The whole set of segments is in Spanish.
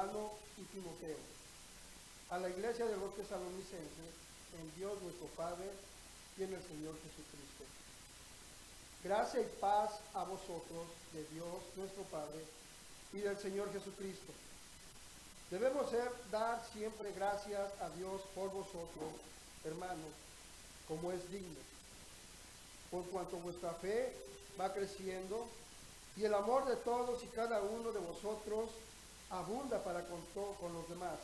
hermano y Timoteo, a la iglesia de los tesalonicenses, en Dios nuestro Padre y en el Señor Jesucristo. Gracia y paz a vosotros, de Dios nuestro Padre y del Señor Jesucristo. Debemos dar siempre gracias a Dios por vosotros, hermanos, como es digno, por cuanto vuestra fe va creciendo y el amor de todos y cada uno de vosotros abunda para con los demás.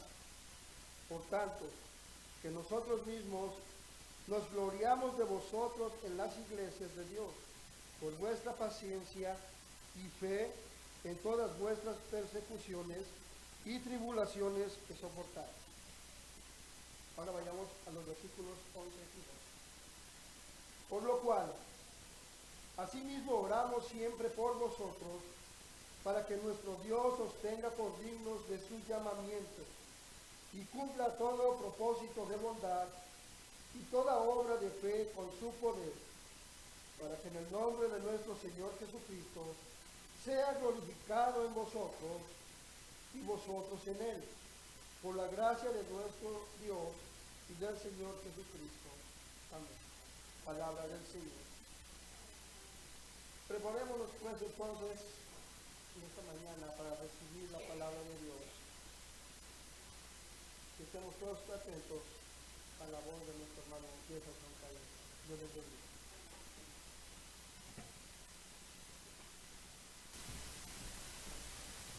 Por tanto, que nosotros mismos nos gloriamos de vosotros en las iglesias de Dios, por vuestra paciencia y fe en todas vuestras persecuciones y tribulaciones que soportáis. Ahora vayamos a los versículos 11 y 12. Por lo cual, asimismo oramos siempre por vosotros, para que nuestro Dios os tenga por dignos de su llamamiento, y cumpla todo propósito de bondad, y toda obra de fe con su poder, para que en el nombre de nuestro Señor Jesucristo sea glorificado en vosotros, y vosotros en él, por la gracia de nuestro Dios y del Señor Jesucristo. Amén. Palabra del Señor. Preparémonos pues entonces en esta mañana para recibir la palabra de Dios. Que estemos todos atentos a la voz de nuestro hermano Jefferson Calle. Dios les bendiga.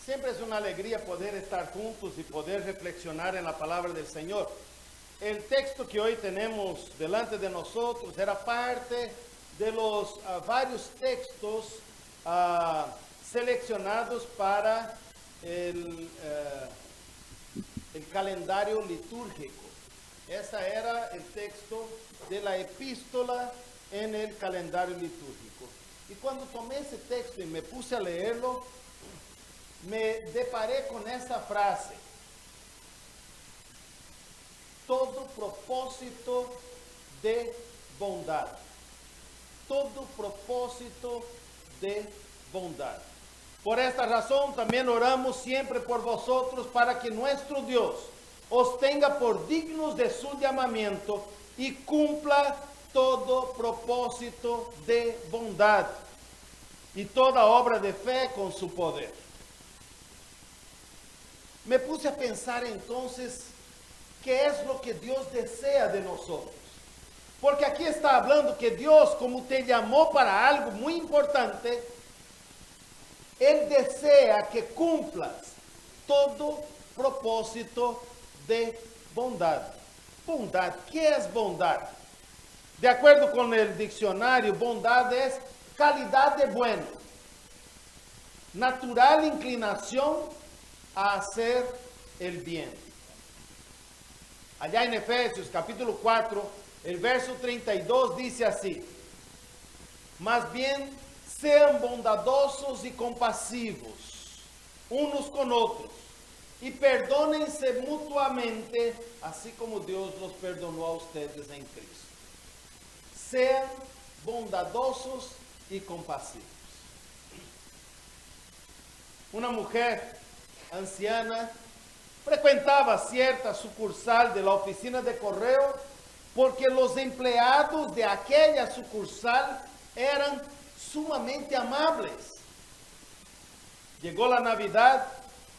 Siempre es una alegría poder estar juntos y poder reflexionar en la palabra del Señor. El texto que hoy tenemos delante de nosotros era parte de los varios textos seleccionados para el calendario litúrgico. Ese era el texto de la epístola en el calendario litúrgico. Y cuando tomé ese texto y me puse a leerlo, me deparé con esta frase: todo propósito de bondad. Todo propósito de bondad. Por esta razón también oramos siempre por vosotros, para que nuestro Dios os tenga por dignos de su llamamiento y cumpla todo propósito de bondad y toda obra de fe con su poder. Me puse a pensar entonces, ¿qué es lo que Dios desea de nosotros? Porque aquí está hablando que Dios, como te llamó para algo muy importante, Él desea que cumplas todo propósito de bondad. Bondad, ¿qué es bondad? De acuerdo con el diccionario, bondad es calidad de bueno, natural inclinación a hacer el bien. Allá en Efesios capítulo 4, el verso 32 dice así: más bien sean bondadosos y compasivos unos con otros, y perdónense mutuamente, así como Dios los perdonó a ustedes en Cristo. Sean bondadosos y compasivos. Una mujer anciana frecuentaba cierta sucursal de la oficina de correo, porque los empleados de aquella sucursal eran sumamente amables. Llegó la Navidad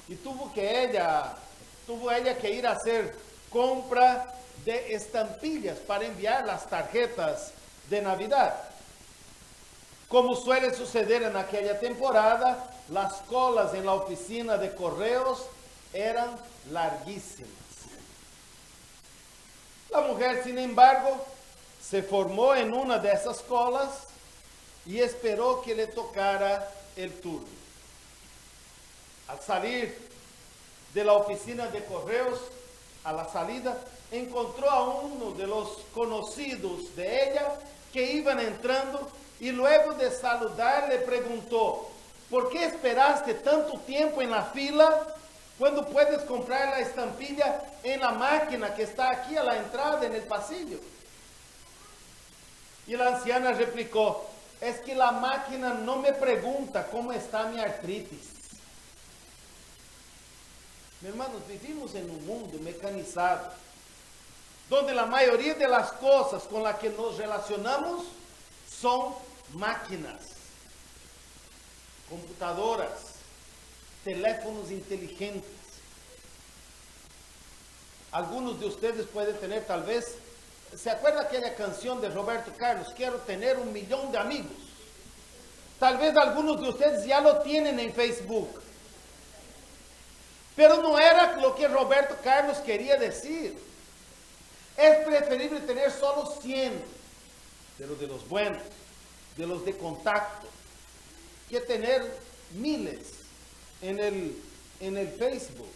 y tuvo ella que ir a hacer compra de estampillas para enviar las tarjetas de Navidad. Como suele suceder en aquella temporada, las colas en la oficina de correos eran larguísimas. La mujer, sin embargo, se formó en una de esas colas y esperó que le tocara el turno. Al salir de la oficina de correos, a la salida, encontró a uno de los conocidos de ella que iban entrando, y luego de saludar le preguntó: ¿por qué esperaste tanto tiempo en la fila cuando puedes comprar la estampilla en la máquina que está aquí a la entrada en el pasillo? Y la anciana replicó: es que la máquina no me pregunta cómo está mi artritis. Hermanos, vivimos en un mundo mecanizado, donde la mayoría de las cosas con las que nos relacionamos son máquinas, computadoras, teléfonos inteligentes. Algunos de ustedes pueden tener tal vez, ¿se acuerda aquella canción de Roberto Carlos? Quiero tener 1 millón de amigos. Tal vez algunos de ustedes ya lo tienen en Facebook. Pero no era lo que Roberto Carlos quería decir. Es preferible tener solo 100, pero de los buenos, de los de contacto, que tener miles en el Facebook.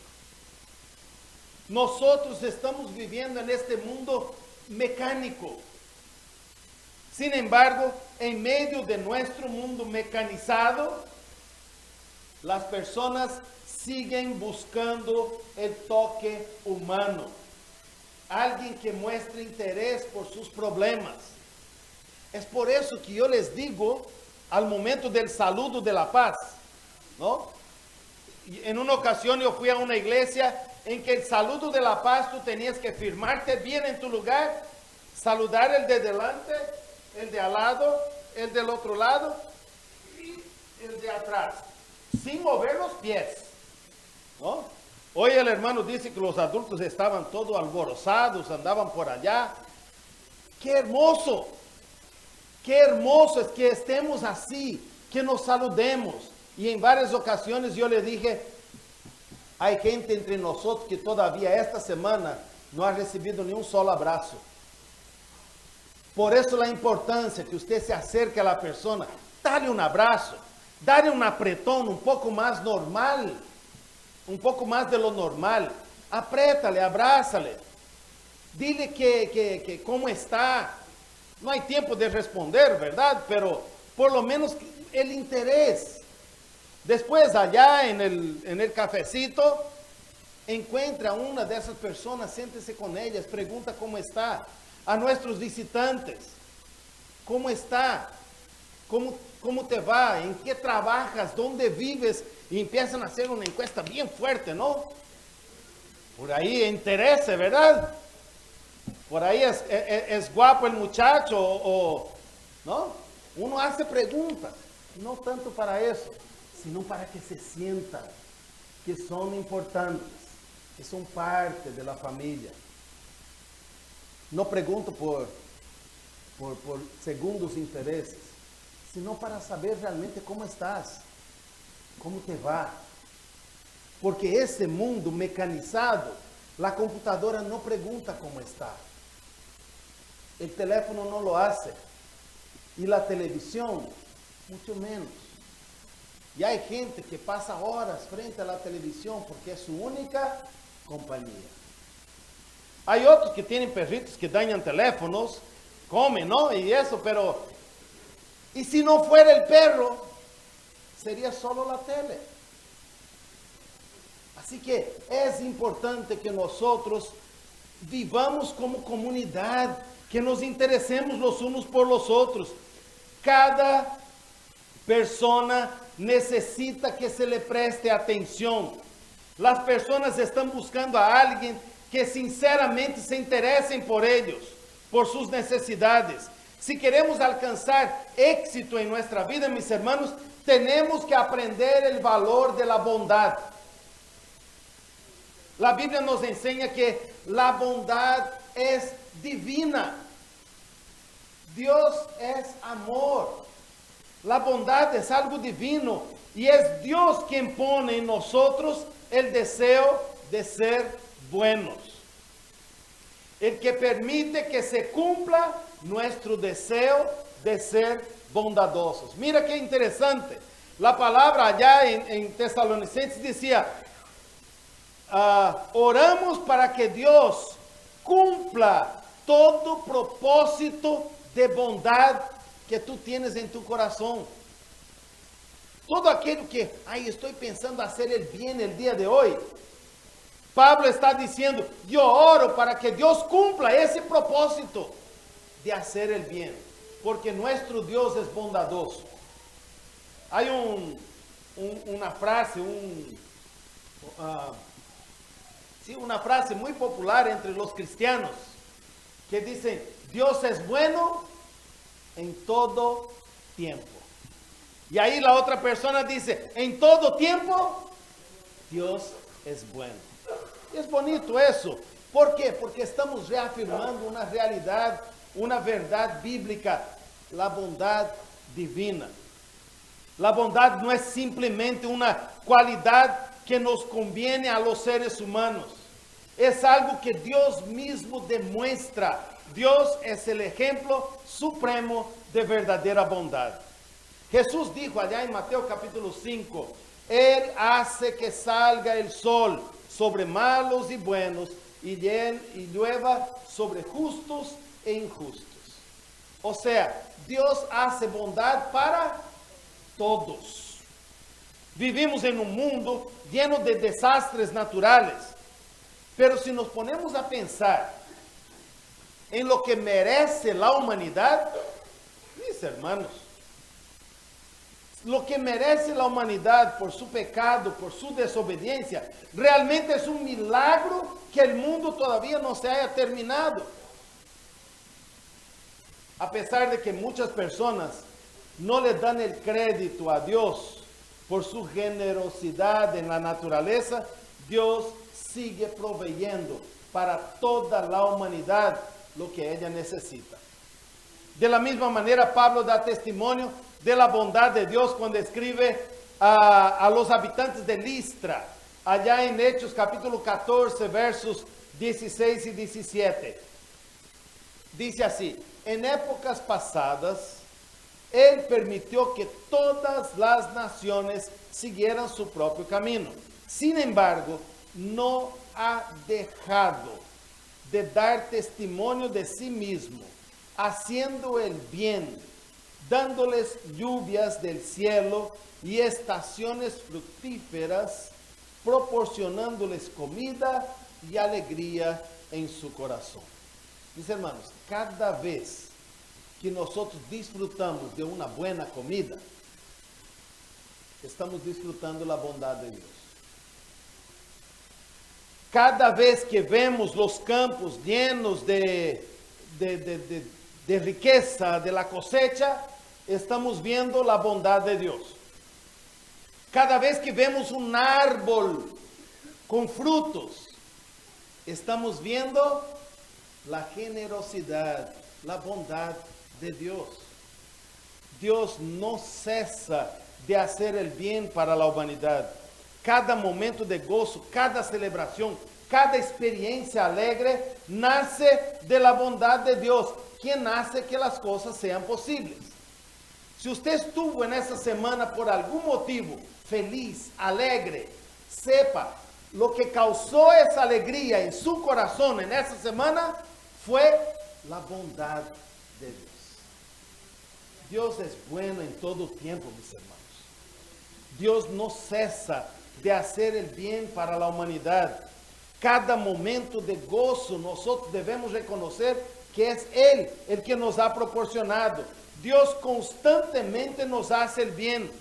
Nosotros estamos viviendo en este mundo mecánico. Sin embargo, en medio de nuestro mundo mecanizado, las personas siguen buscando el toque humano. Alguien que muestre interés por sus problemas. Es por eso que yo les digo, al momento del saludo de la paz, ¿no? En una ocasión yo fui a una iglesia en que el saludo de la paz tú tenías que firmarte bien en tu lugar, saludar el de delante, el de al lado, el del otro lado y el de atrás, sin mover los pies, ¿no? Hoy el hermano dice que los adultos estaban todos alborozados, andaban por allá. ¡Qué hermoso! ¡Qué hermoso es que estemos así, que nos saludemos! Y en varias ocasiones yo le dije, hay gente entre nosotros que todavía esta semana no ha recibido ni un solo abrazo. Por eso la importancia que usted se acerque a la persona, dale un abrazo, dale un apretón un poco más normal, un poco más de lo normal. Apriétale, abrázale, dile que cómo está. No hay tiempo de responder, ¿verdad? Pero por lo menos el interés. Después allá en el cafecito, encuentra una de esas personas, siéntese con ellas, pregunta cómo está. A nuestros visitantes, ¿cómo está? ¿Cómo te va? ¿En qué trabajas? ¿Dónde vives? Y empiezan a hacer una encuesta bien fuerte, ¿no? Por ahí interesa, ¿verdad? Por ahí es guapo el muchacho, ¿no? Uno hace preguntas, no tanto para eso, sino para que se sientan que son importantes, que son parte de la familia. No pregunto por segundos intereses, sino para saber realmente cómo estás, cómo te va. Porque ese mundo mecanizado, la computadora no pregunta cómo está. El teléfono no lo hace. Y la televisión, mucho menos. Y hay gente que pasa horas frente a la televisión porque es su única compañía. Hay otros que tienen perritos que dañan teléfonos, comen, ¿no? Y eso, pero... Y si no fuera el perro, sería solo la tele. Así que es importante que nosotros vivamos como comunidad, que nos interesemos los unos por los otros. Cada persona necesita que se le preste atención. Las personas están buscando a alguien que sinceramente se interesen por ellos, por sus necesidades. Si queremos alcanzar éxito en nuestra vida, mis hermanos, tenemos que aprender el valor de la bondad. La Biblia nos enseña que la bondad es divina. Dios es amor. La bondad es algo divino y es Dios quien pone en nosotros el deseo de ser buenos. El que permite que se cumpla nuestro deseo de ser bondadosos. Mira qué interesante. La palabra allá en Tesalonicenses decía, oramos para que Dios cumpla todo propósito de bondad que tú tienes en tu corazón. Todo aquello que, estoy pensando hacer el bien el día de hoy. Pablo está diciendo, yo oro para que Dios cumpla ese propósito de hacer el bien, porque nuestro Dios es bondadoso. Hay una frase, Sí, una frase muy popular entre los cristianos que dicen, Dios es bueno en todo tiempo. Y ahí la otra persona dice, en todo tiempo, Dios es bueno. Y es bonito eso. ¿Por qué? Porque estamos reafirmando una realidad, una verdad bíblica, la bondad divina. La bondad no es simplemente una cualidad que nos conviene a los seres humanos. Es algo que Dios mismo demuestra. Dios es el ejemplo supremo de verdadera bondad. Jesús dijo allá en Mateo capítulo 5, Él hace que salga el sol sobre malos y buenos y llueva sobre justos e injustos. O sea, Dios hace bondad para todos. Vivimos en un mundo lleno de desastres naturales, pero si nos ponemos a pensar en lo que merece la humanidad, mis hermanos, lo que merece la humanidad por su pecado, por su desobediencia, realmente es un milagro que el mundo todavía no se haya terminado. A pesar de que muchas personas no le dan el crédito a Dios por su generosidad en la naturaleza, Dios sigue proveyendo para toda la humanidad lo que ella necesita. De la misma manera, Pablo da testimonio de la bondad de Dios cuando escribe a los habitantes de Listra, allá en Hechos capítulo 14, versos 16 y 17. Dice así, en épocas pasadas, Él permitió que todas las naciones siguieran su propio camino. Sin embargo, no ha dejado de dar testimonio de sí mismo, haciendo el bien, dándoles lluvias del cielo y estaciones fructíferas, proporcionándoles comida y alegría en su corazón. Mis hermanos, cada vez que nosotros disfrutamos de una buena comida, estamos disfrutando la bondad de Dios. Cada vez que vemos los campos llenos de riqueza, de la cosecha, estamos viendo la bondad de Dios. Cada vez que vemos un árbol con frutos, estamos viendo la generosidad, la bondad de Dios. Dios no cesa de hacer el bien para la humanidad. Cada momento de gozo, cada celebración, cada experiencia alegre nace de la bondad de Dios, quien hace que las cosas sean posibles. Si usted estuvo en esa semana por algún motivo feliz, alegre, sepa, lo que causó esa alegría en su corazón en esa semana fue la bondad de Dios. Dios es bueno en todo tiempo, mis hermanos. Dios no cesa de hacer el bien para la humanidad. Cada momento de gozo nosotros debemos reconocer que es Él el que nos ha proporcionado. Dios constantemente nos hace el bien.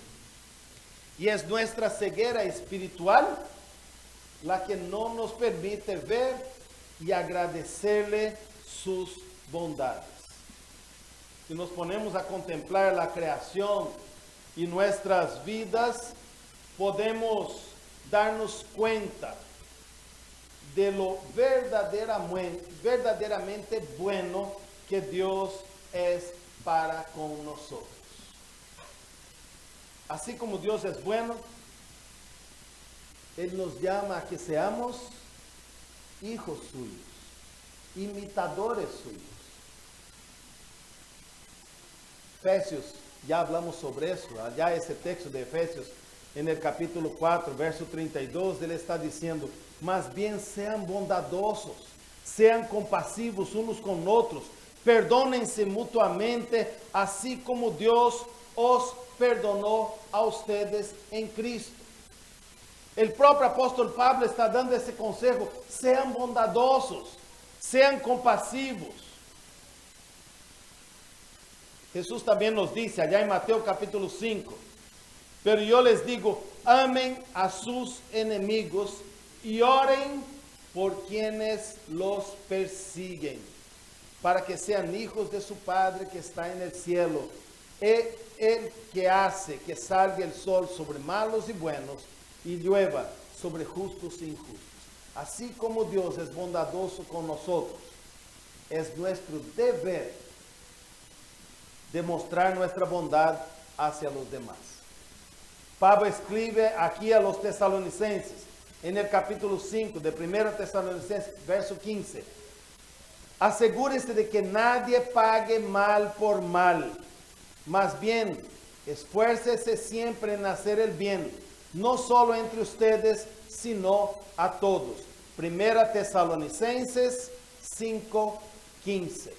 Y es nuestra ceguera espiritual la que no nos permite ver y agradecerle sus bondades. Si nos ponemos a contemplar la creación y nuestras vidas, podemos darnos cuenta de lo verdaderamente bueno que Dios es para con nosotros. Así como Dios es bueno, Él nos llama a que seamos hijos suyos, imitadores suyos. Efesios, ya hablamos sobre eso, allá ese texto de Efesios, en el capítulo 4, verso 32, Él está diciendo, más bien sean bondadosos, sean compasivos unos con otros, perdónense mutuamente, así como Dios os perdonó a ustedes en Cristo. El propio apóstol Pablo está dando ese consejo, sean bondadosos, sean compasivos. Jesús también nos dice allá en Mateo capítulo 5, pero yo les digo, amen a sus enemigos y oren por quienes los persiguen, para que sean hijos de su Padre que está en el cielo. El que hace que salga el sol sobre malos y buenos y llueva sobre justos e injustos. Así como Dios es bondadoso con nosotros, es nuestro deber demostrar nuestra bondad hacia los demás. Pablo escribe aquí a los tesalonicenses, en el capítulo 5 de 1 Tesalonicenses, verso 15. Asegúrese de que nadie pague mal por mal. Más bien, esfuércese siempre en hacer el bien, no solo entre ustedes, sino a todos. 1 Tesalonicenses 5:15.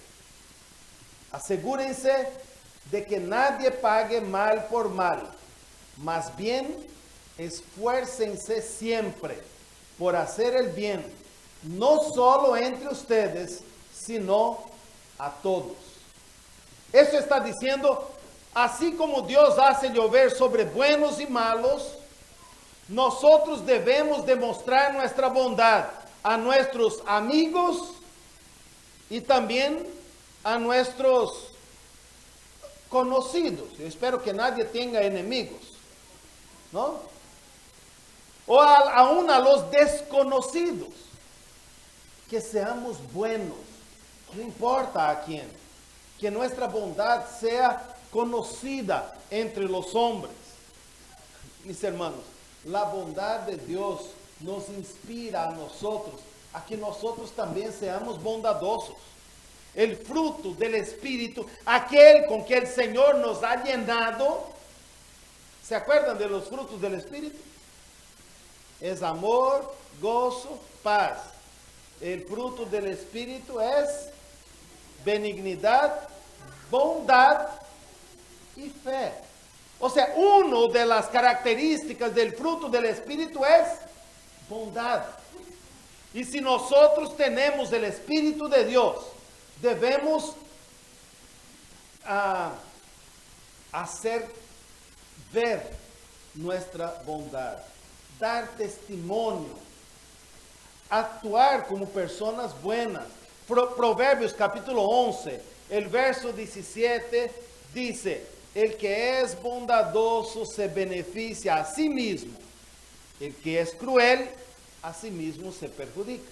Asegúrense de que nadie pague mal por mal. Más bien, esfuércense siempre por hacer el bien, no solo entre ustedes, sino a todos. Eso está diciendo, así como Dios hace llover sobre buenos y malos, nosotros debemos demostrar nuestra bondad a nuestros amigos y también a nuestros conocidos. Yo espero que nadie tenga enemigos, ¿no? O aún a los desconocidos, que seamos buenos, no importa a quién, que nuestra bondad sea conocida entre los hombres. Mis hermanos, la bondad de Dios nos inspira a nosotros, a que nosotros también seamos bondadosos. El fruto del Espíritu, aquel con que el Señor nos ha llenado, ¿se acuerdan de los frutos del Espíritu? Es amor, gozo, paz. El fruto del Espíritu es benignidad, bondad y fe. O sea, una de las características del fruto del Espíritu es bondad. Y si nosotros tenemos el Espíritu de Dios, debemos hacer ver nuestra bondad, dar testimonio, actuar como personas buenas. Proverbios capítulo 11, el verso 17 dice: el que es bondadoso se beneficia a sí mismo, el que es cruel a sí mismo se perjudica.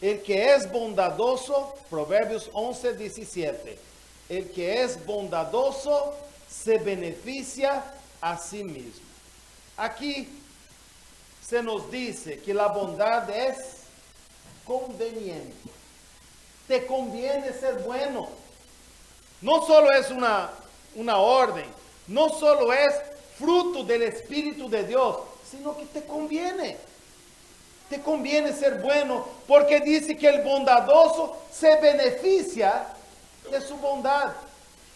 El que es bondadoso, Proverbios 11, 17, el que es bondadoso se beneficia a sí mismo. Aquí se nos dice que la bondad es conveniente. Te conviene ser bueno. No solo es una orden, no solo es fruto del Espíritu de Dios, sino que te conviene. Te conviene ser bueno, porque dice que el bondadoso se beneficia de su bondad.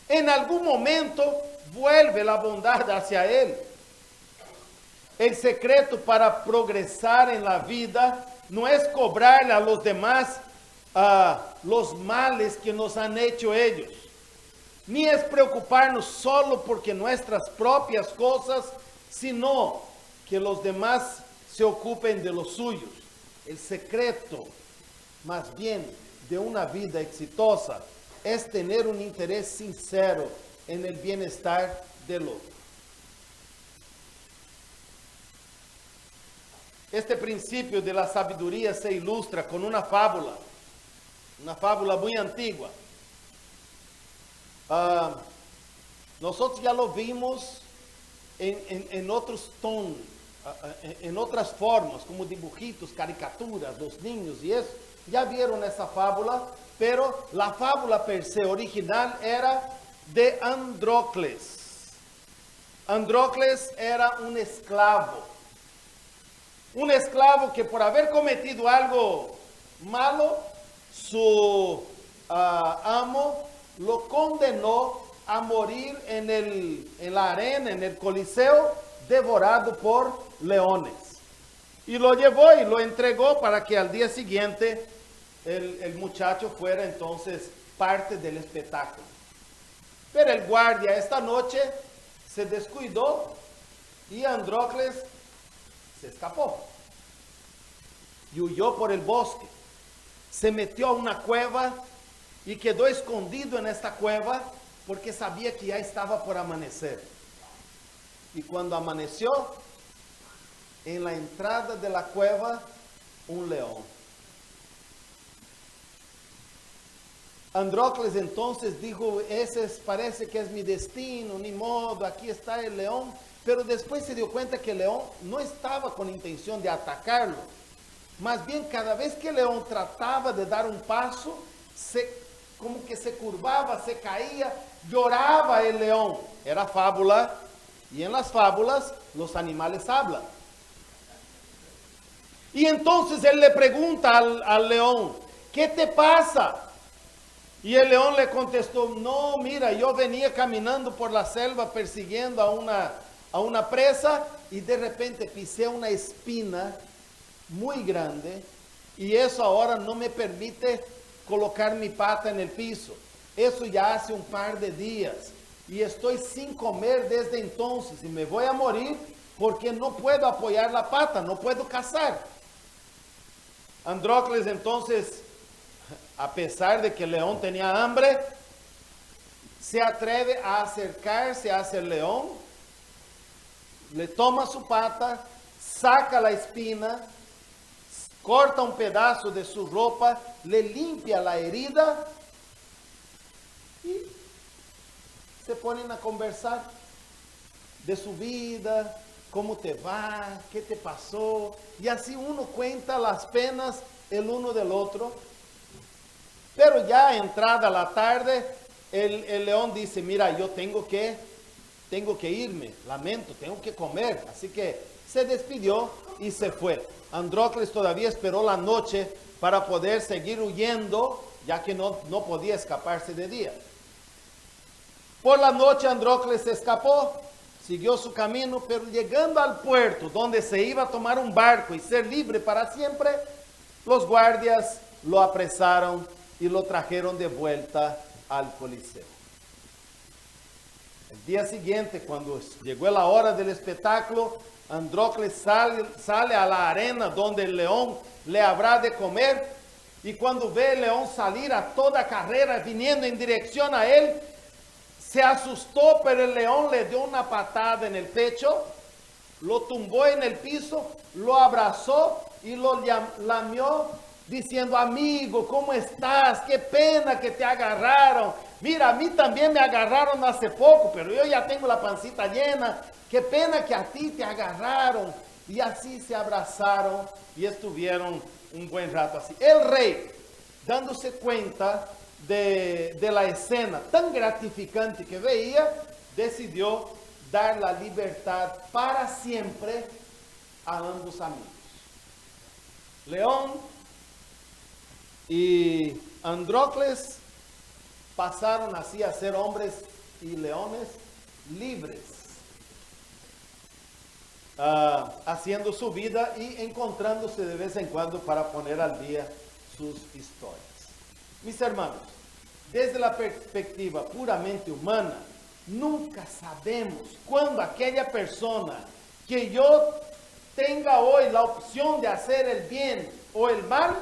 En algún momento vuelve la bondad hacia él. El secreto para progresar en la vida no es cobrarle a los demás los males que nos han hecho ellos, ni es preocuparnos solo porque nuestras propias cosas, sino que los demás se ocupen de los suyos. El secreto, más bien, de una vida exitosa es tener un interés sincero en el bienestar del otro. Este principio de la sabiduría se ilustra con una fábula muy antigua. Nosotros ya lo vimos en otros tonos, en otras formas, como dibujitos, caricaturas, los niños y eso. Ya vieron esa fábula, pero la fábula per se original era de Andrócles. Andrócles era un esclavo que por haber cometido algo malo, su amo lo condenó a morir en la arena, en el Coliseo, devorado por leones. Y lo llevó y lo entregó para que al día siguiente el muchacho fuera entonces parte del espectáculo. Pero el guardia esta noche se descuidó y Andrócles se escapó. y huyó por el bosque. Se metió a una cueva y quedó escondido en esta cueva porque sabía que ya estaba por amanecer. Y cuando amaneció, en la entrada de la cueva, un león. Andrócles entonces dijo, parece que es mi destino, ni modo, aquí está el león. Pero después se dio cuenta que el león no estaba con intención de atacarlo. Más bien, cada vez que el león trataba de dar un paso, como que se curvaba, se caía, lloraba el león. Era fábula, y en las fábulas los animales hablan. Y entonces él le pregunta al león, ¿qué te pasa? Y el león le contestó, no, mira, yo venía caminando por la selva persiguiendo a una presa y de repente pisé una espina muy grande y eso ahora no me permite colocar mi pata en el piso. Eso ya hace un par de días y estoy sin comer desde entonces y me voy a morir porque no puedo apoyar la pata, no puedo cazar. Andrócles entonces, a pesar de que el león tenía hambre, se atreve a acercarse hacia el león, le toma su pata, saca la espina, corta un pedazo de su ropa, le limpia la herida y se ponen a conversar de su vida, cómo te va, qué te pasó, y así uno cuenta las penas el uno del otro. Pero ya entrada la tarde, el león dice, mira, yo tengo que irme, lamento, tengo que comer. Así que se despidió y se fue. Andrócles todavía esperó la noche para poder seguir huyendo, ya que no podía escaparse de día. Por la noche Andrócles se escapó, siguió su camino, pero llegando al puerto donde se iba a tomar un barco y ser libre para siempre, los guardias lo apresaron y lo trajeron de vuelta al Coliseo. El día siguiente, cuando llegó la hora del espectáculo, Andrócles sale a la arena donde el león le habrá de comer, y cuando ve el león salir a toda carrera viniendo en dirección a él, se asustó, pero el león le dio una patada en el pecho, lo tumbó en el piso, lo abrazó y lo lamió, diciendo, amigo, ¿cómo estás? Qué pena que te agarraron. Mira, a mí también me agarraron hace poco, pero yo ya tengo la pancita llena. Qué pena que a ti te agarraron. Y así se abrazaron y estuvieron un buen rato así. El rey, dándose cuenta de la escena tan gratificante que veía, decidió dar la libertad para siempre a ambos amigos. León y Andrócles pasaron así a ser hombres y leones libres, haciendo su vida y encontrándose de vez en cuando para poner al día sus historias. Mis hermanos, desde la perspectiva puramente humana, nunca sabemos cuándo aquella persona que yo tenga hoy la opción de hacer el bien o el mal,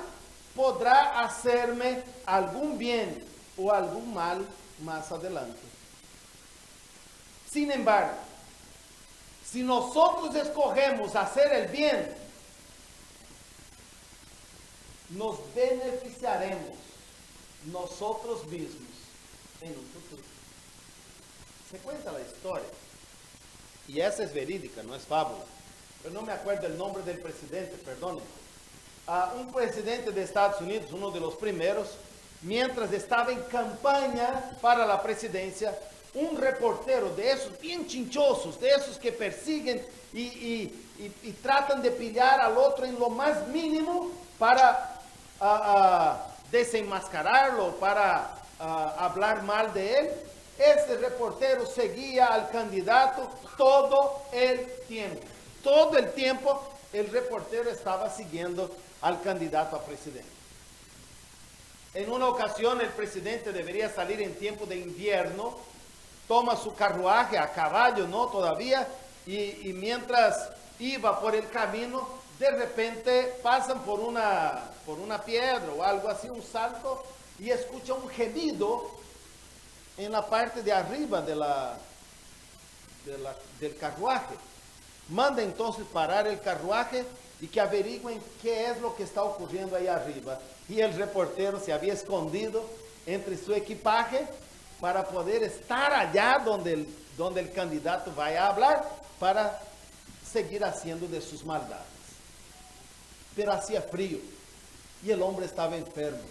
podrá hacerme algún bien o algún mal más adelante. Sin embargo, si nosotros escogemos hacer el bien, nos beneficiaremos nosotros mismos en un futuro. Se cuenta la historia, y esa es verídica, no es fábula, pero no me acuerdo el nombre del presidente, perdónenme. Un presidente de Estados Unidos, uno de los primeros, mientras estaba en campaña para la presidencia, un reportero de esos bien chinchosos, de esos que persiguen y tratan de pillar al otro en lo más mínimo para desenmascararlo, para hablar mal de él. Ese reportero seguía al candidato todo el tiempo. Todo el tiempo el reportero estaba siguiendo al candidato a presidente. En una ocasión el presidente debería salir en tiempo de invierno, toma su carruaje a caballo, no todavía, y mientras iba por el camino, de repente pasan por una piedra o algo así, un salto, y escuchan un gemido en la parte de arriba del carruaje. Manda entonces parar el carruaje y que averigüen qué es lo que está ocurriendo ahí arriba. Y el reportero se había escondido entre su equipaje para poder estar allá donde el candidato vaya a hablar, para seguir haciendo de sus maldades. Pero hacía frío y el hombre estaba enfermo.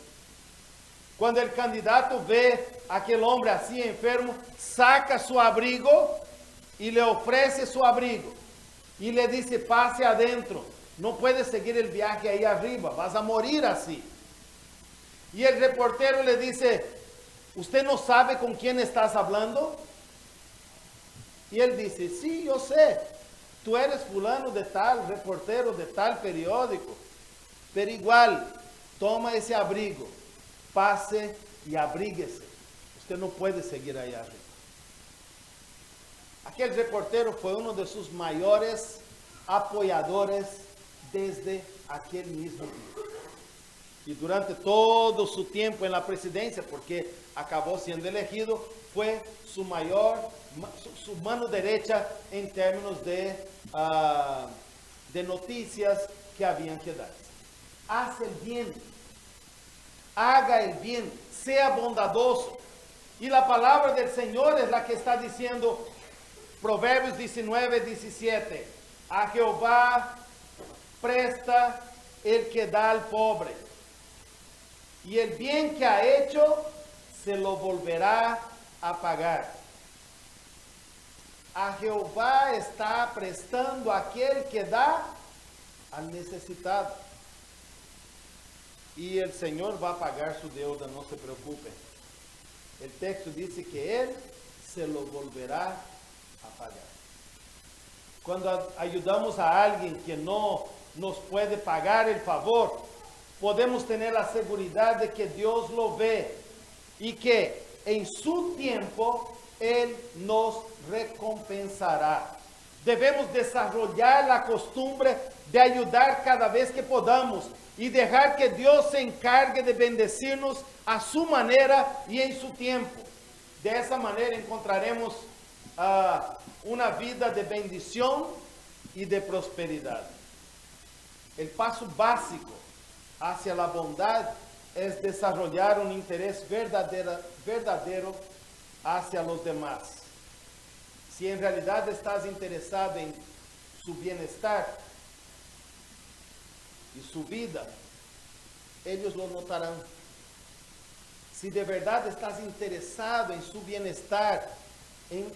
Cuando el candidato ve a aquel hombre así enfermo, saca su abrigo y le ofrece su abrigo. Y le dice: pase adentro, no puedes seguir el viaje ahí arriba, vas a morir así. Y el reportero le dice: ¿usted no sabe con quién estás hablando? Y él dice: sí, yo sé, tú eres fulano de tal, reportero de tal periódico, pero igual, toma ese abrigo, pase y abríguese, usted no puede seguir ahí arriba. Aquel reportero fue uno de sus mayores apoyadores desde aquel mismo día. Y durante todo su tiempo en la presidencia, porque acabó siendo elegido, fue su mano derecha en términos de noticias que habían que dar. Haz el bien, haga el bien, sea bondadoso. Y la palabra del Señor es la que está diciendo, Proverbios 19:17, a Jehová presta el que da al pobre, y el bien que ha hecho se lo volverá a pagar. A Jehová está prestando aquel que da al necesitado. Y el Señor va a pagar su deuda, no se preocupe. El texto dice que Él se lo volverá a pagar. Cuando ayudamos a alguien que no nos puede pagar el favor, podemos tener la seguridad de que Dios lo ve y que en su tiempo Él nos recompensará. Debemos desarrollar la costumbre de ayudar cada vez que podamos y dejar que Dios se encargue de bendecirnos a su manera y en su tiempo. De esa manera encontraremos una vida de bendición y de prosperidad. El paso básico hacia la bondad es desarrollar un interés verdadero hacia los demás. Si en realidad estás interesado en su bienestar y su vida, ellos lo notarán. Si de verdad estás interesado en su bienestar, en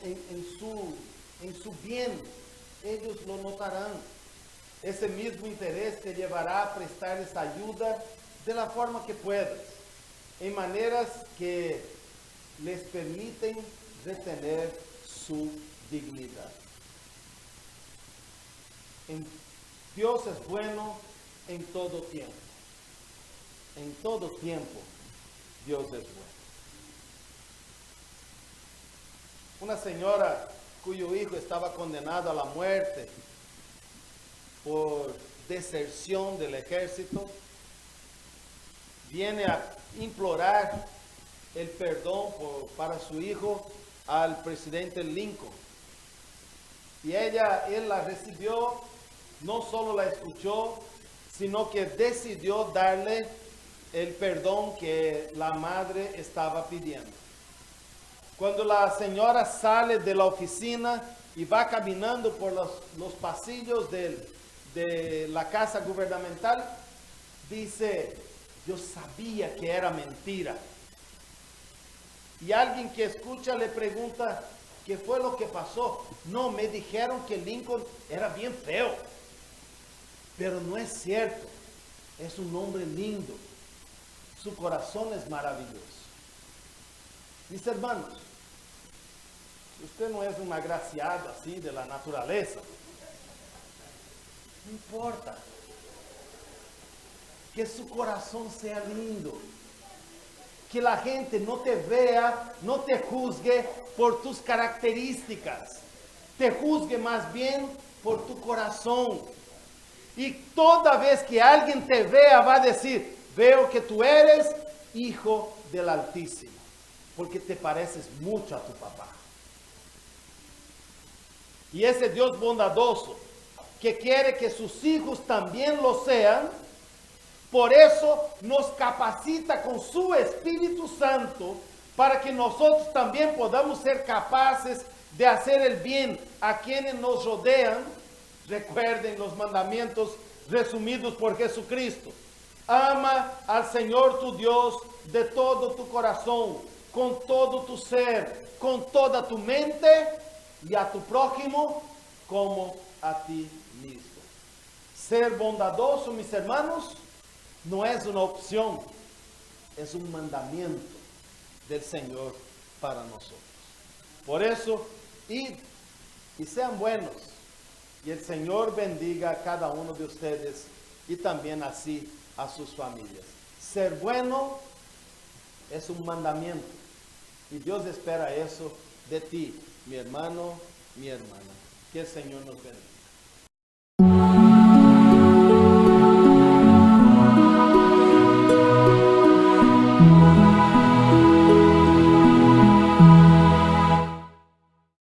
su bien, ellos lo notarán. Ese mismo interés te llevará a prestarles ayuda de la forma que puedas, en maneras que les permiten retener su dignidad. Dios es bueno en todo tiempo. En todo tiempo, Dios es bueno. Una señora cuyo hijo estaba condenado a la muerte por deserción del ejército, viene a implorar el perdón para su hijo al presidente Lincoln. Y él la recibió, no solo la escuchó, sino que decidió darle el perdón que la madre estaba pidiendo. Cuando la señora sale de la oficina y va caminando por los pasillos de la casa gubernamental, dice: yo sabía que era mentira. Y alguien que escucha le pregunta: ¿qué fue lo que pasó? No, me dijeron que Lincoln era bien feo. Pero no es cierto. Es un hombre lindo. Su corazón es maravilloso. Mis hermanos, usted no es un agraciado así de la naturaleza. No importa. Que su corazón sea lindo. Que la gente no te vea, no te juzgue por tus características. Te juzgue más bien por tu corazón. Y toda vez que alguien te vea va a decir, veo que tú eres hijo del Altísimo, porque te pareces mucho a tu papá. Y ese Dios bondadoso, que quiere que sus hijos también lo sean, por eso nos capacita con su Espíritu Santo para que nosotros también podamos ser capaces de hacer el bien a quienes nos rodean. Recuerden los mandamientos resumidos por Jesucristo. Ama al Señor tu Dios de todo tu corazón, con todo tu ser, con toda tu mente, y a tu prójimo como a ti mismo. Ser bondadoso, mis hermanos, no es una opción, es un mandamiento del Señor para nosotros. Por eso, id y sean buenos, y el Señor bendiga a cada uno de ustedes y también así a sus familias. Ser bueno es un mandamiento y Dios espera eso de ti, mi hermano, mi hermana. Que el Señor nos bendiga.